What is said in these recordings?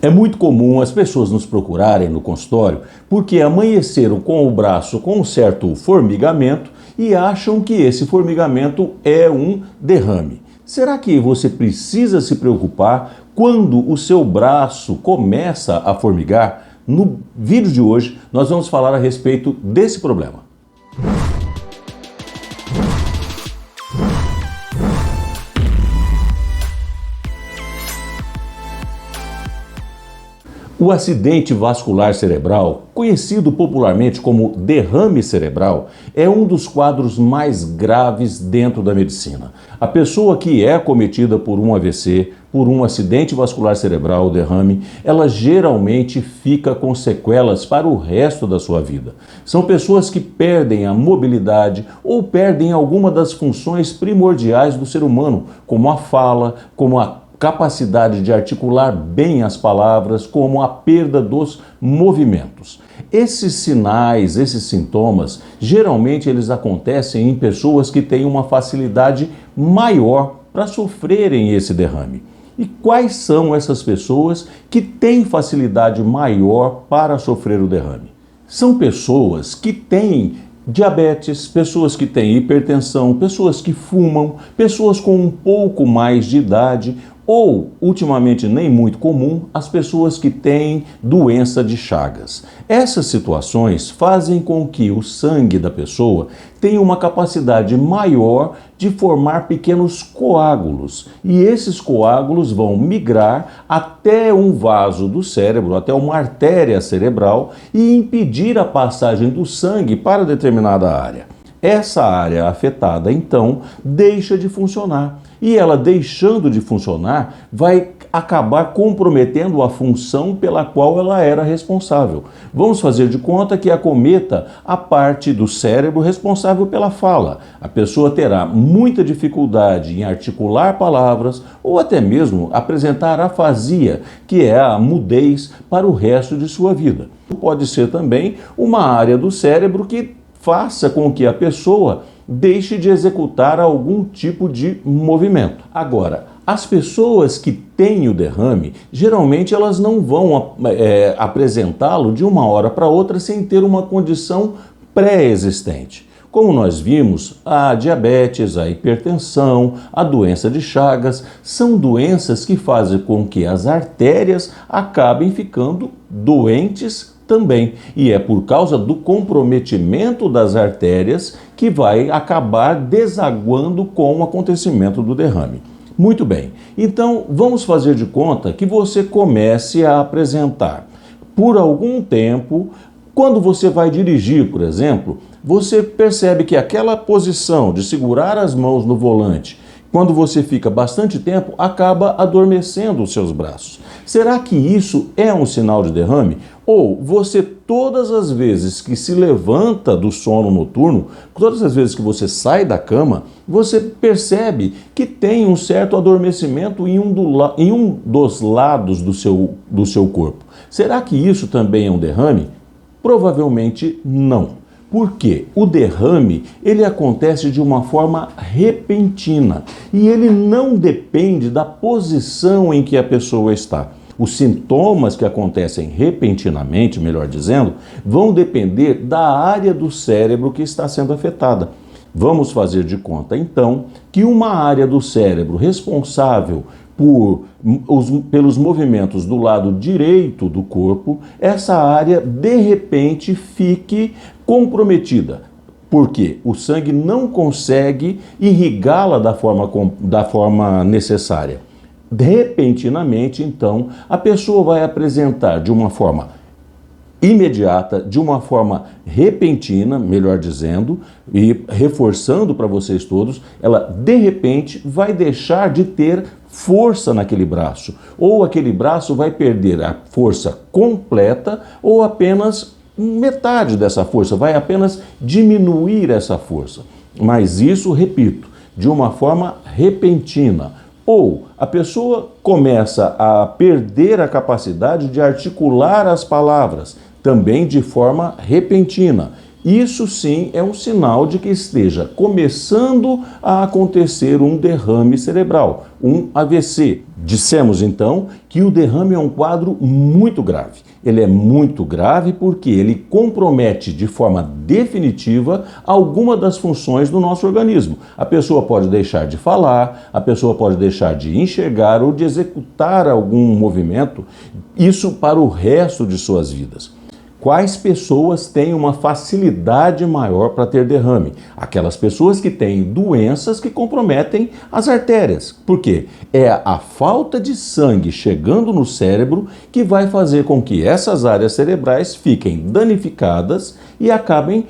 É muito comum as pessoas nos procurarem no consultório porque amanheceram com o braço com um certo formigamento e acham que esse formigamento é um derrame. Será que você precisa se preocupar quando o seu braço começa a formigar? No vídeo de hoje nós vamos falar a respeito desse problema. O acidente vascular cerebral, conhecido popularmente como derrame cerebral, é um dos quadros mais graves dentro da medicina. A pessoa que é acometida por um AVC, por um acidente vascular cerebral, derrame, ela geralmente fica com sequelas para o resto da sua vida. São pessoas que perdem a mobilidade ou perdem alguma das funções primordiais do ser humano, como a fala, como a capacidade de articular bem as palavras, como a perda dos movimentos. Esses sinais, esses sintomas, geralmente eles acontecem em pessoas que têm uma facilidade maior para sofrerem esse derrame. E quais são essas pessoas que têm facilidade maior para sofrer o derrame? São pessoas que têm diabetes, pessoas que têm hipertensão, pessoas que fumam, pessoas com um pouco mais de idade, ou, ultimamente nem muito comum, as pessoas que têm doença de Chagas. Essas situações fazem com que o sangue da pessoa tenha uma capacidade maior de formar pequenos coágulos. E esses coágulos vão migrar até um vaso do cérebro, até uma artéria cerebral e impedir a passagem do sangue para determinada área. Essa área afetada, então, deixa de funcionar. E ela deixando de funcionar, vai acabar comprometendo a função pela qual ela era responsável. Vamos fazer de conta que acometa a parte do cérebro responsável pela fala. A pessoa terá muita dificuldade em articular palavras ou até mesmo apresentar afasia, que é a mudez para o resto de sua vida. Pode ser também uma área do cérebro que faça com que a pessoa deixe de executar algum tipo de movimento. Agora, as pessoas que têm o derrame, geralmente elas não vão apresentá-lo de uma hora para outra sem ter uma condição pré-existente. Como nós vimos, a diabetes, a hipertensão, a doença de Chagas, são doenças que fazem com que as artérias acabem ficando doentes também. E é por causa do comprometimento das artérias que vai acabar desaguando com o acontecimento do derrame. Muito bem, então vamos fazer de conta que você comece a apresentar por algum tempo. Quando você vai dirigir, por exemplo, você percebe que aquela posição de segurar as mãos no volante, quando você fica bastante tempo, acaba adormecendo os seus braços. Será que isso é um sinal de derrame? Ou você, todas as vezes que se levanta do sono noturno, todas as vezes que você sai da cama, você percebe que tem um certo adormecimento em um dos lados do seu corpo. Será que isso também é um derrame? Provavelmente não. Porque o derrame, ele acontece de uma forma repentina e ele não depende da posição em que a pessoa está. Os sintomas que acontecem repentinamente, melhor dizendo, vão depender da área do cérebro que está sendo afetada. Vamos fazer de conta, então, que uma área do cérebro responsável pelos movimentos do lado direito do corpo, essa área de repente fique comprometida, porque o sangue não consegue irrigá-la da forma necessária. Repentinamente, então, a pessoa vai apresentar de uma forma imediata, de uma forma repentina, melhor dizendo, e reforçando para vocês todos, ela de repente vai deixar de ter força naquele braço, ou aquele braço vai perder a força completa ou apenas metade dessa força, vai apenas diminuir essa força. Mas isso, repito, de uma forma repentina. Ou a pessoa começa a perder a capacidade de articular as palavras, também de forma repentina. Isso sim é um sinal de que esteja começando a acontecer um derrame cerebral, um AVC. Dissemos então que o derrame é um quadro muito grave. Ele é muito grave porque ele compromete de forma definitiva alguma das funções do nosso organismo. A pessoa pode deixar de falar, a pessoa pode deixar de enxergar ou de executar algum movimento, isso para o resto de suas vidas. Quais pessoas têm uma facilidade maior para ter derrame? Aquelas pessoas que têm doenças que comprometem as artérias. Por quê? É a falta de sangue chegando no cérebro que vai fazer com que essas áreas cerebrais fiquem danificadas e acabem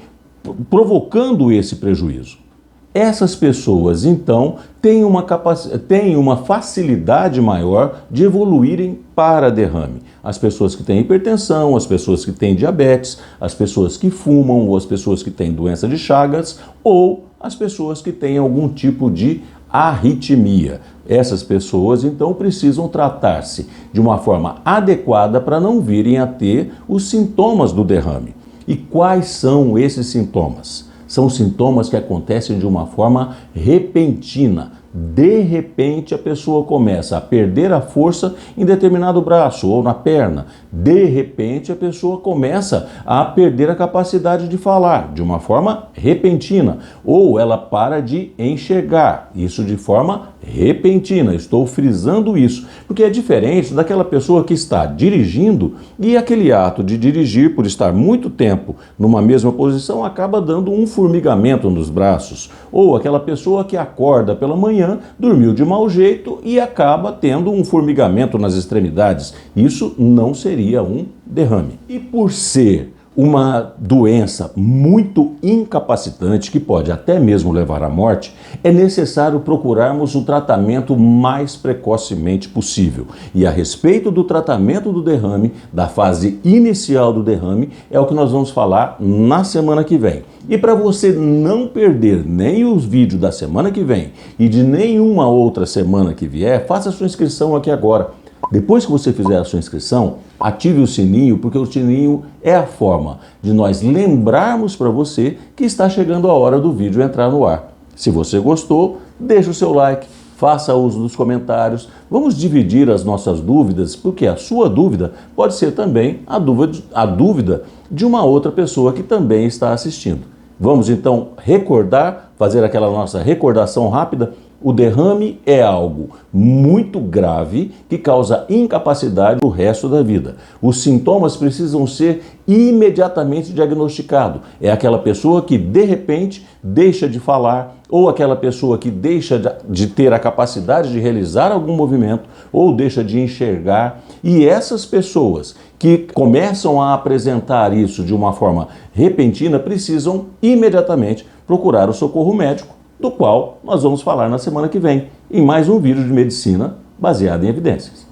provocando esse prejuízo. Essas pessoas, então, têm uma facilidade maior de evoluírem para derrame. As pessoas que têm hipertensão, as pessoas que têm diabetes, as pessoas que fumam, ou as pessoas que têm doença de Chagas, ou as pessoas que têm algum tipo de arritmia. Essas pessoas, então, precisam tratar-se de uma forma adequada para não virem a ter os sintomas do derrame. E quais são esses sintomas? São sintomas que acontecem de uma forma repentina. De repente, a pessoa começa a perder a força em determinado braço ou na perna. De repente, a pessoa começa a perder a capacidade de falar de uma forma repentina. Ou ela para de enxergar, isso de forma repentina. Estou frisando isso, porque é diferente daquela pessoa que está dirigindo e aquele ato de dirigir, por estar muito tempo numa mesma posição, acaba dando um formigamento nos braços. Ou aquela pessoa que acorda pela manhã, dormiu de mau jeito e acaba tendo um formigamento nas extremidades. Isso não seria um derrame. E por ser uma doença muito incapacitante, que pode até mesmo levar à morte, é necessário procurarmos o tratamento mais precocemente possível. E a respeito do tratamento do derrame, da fase inicial do derrame, é o que nós vamos falar na semana que vem. E para você não perder nem os vídeos da semana que vem e de nenhuma outra semana que vier, faça a sua inscrição aqui agora. Depois que você fizer a sua inscrição, ative o sininho, porque o sininho é a forma de nós lembrarmos para você que está chegando a hora do vídeo entrar no ar. Se você gostou, deixe o seu like, faça uso dos comentários, vamos dividir as nossas dúvidas, porque a sua dúvida pode ser também a dúvida de uma outra pessoa que também está assistindo. Vamos então recordar, fazer aquela nossa recordação rápida. O derrame é algo muito grave que causa incapacidade o resto da vida. Os sintomas precisam ser imediatamente diagnosticados. É aquela pessoa que de repente deixa de falar, ou aquela pessoa que deixa de ter a capacidade de realizar algum movimento, ou deixa de enxergar. E essas pessoas que começam a apresentar isso de uma forma repentina precisam imediatamente procurar o socorro médico, do qual nós vamos falar na semana que vem, em mais um vídeo de medicina baseado em evidências.